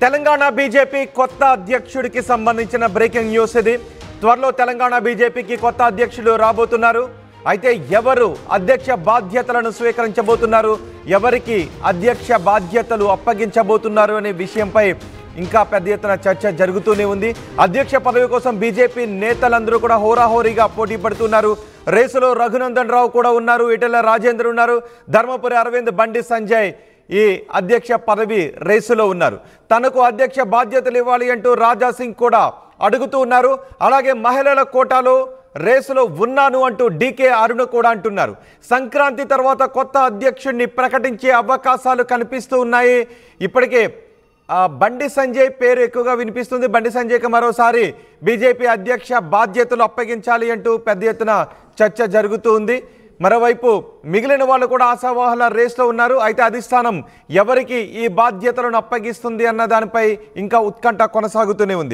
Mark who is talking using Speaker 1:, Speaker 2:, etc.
Speaker 1: Telangana BJP కొత్త అధ్యక్షుడికి సంబంధించిన breaking news ఇది. త్వరలో తెలంగాణ బీజేపీకి కొత్త అధ్యక్షులు రాబోతున్నారు. అయితే ఎవరు అధ్యక్ష బాధ్యతలను స్వీకరించబోతున్నారు, ఎవరికి అధ్యక్ష బాధ్యతలు అప్పగించబోతున్నారు అనే విషయంపై ఇంకా పెద్ద ఎత్తున చర్చ జరుగుతూనే ఉంది. అధ్యక్ష పదవి కోసం బీజేపీ నేతలందరూ కూడా హోరాహోరీగా పోటీ పడుతున్నారు. రేసులో రఘునందన్ రావు కూడా ఉన్నారు, ఈటెల రాజేందర్ ఉన్నారు, ధర్మపురి అరవింద్, బండి సంజయ్ ఈ అధ్యక్ష పదవి రేసులో ఉన్నారు. తనకు అధ్యక్ష బాధ్యతలు ఇవ్వాలి అంటూ రాజా సింగ్ కూడా అడుగుతూ ఉన్నారు. అలాగే మహిళల కోటాలో రేసులో ఉన్నాను అంటూ డీకే అరుణ కూడా అంటున్నారు. సంక్రాంతి తర్వాత కొత్త అధ్యక్షుడిని ప్రకటించే అవకాశాలు కనిపిస్తూ ఉన్నాయి. ఇప్పటికే బండి సంజయ్ పేరు ఎక్కువగా వినిపిస్తుంది. బండి సంజయ్కి మరోసారి బీజేపీ అధ్యక్ష బాధ్యతలు అప్పగించాలి అంటూ పెద్ద ఎత్తున చర్చ జరుగుతూ ఉంది. మరోవైపు మిగిలిన వాళ్ళు కూడా ఆశావాహుల రేస్లో ఉన్నారు. అయితే అధిష్టానం ఎవరికి ఈ బాధ్యతలను అప్పగిస్తుంది అన్న దానిపై ఇంకా ఉత్కంఠ కొనసాగుతూనే ఉంది.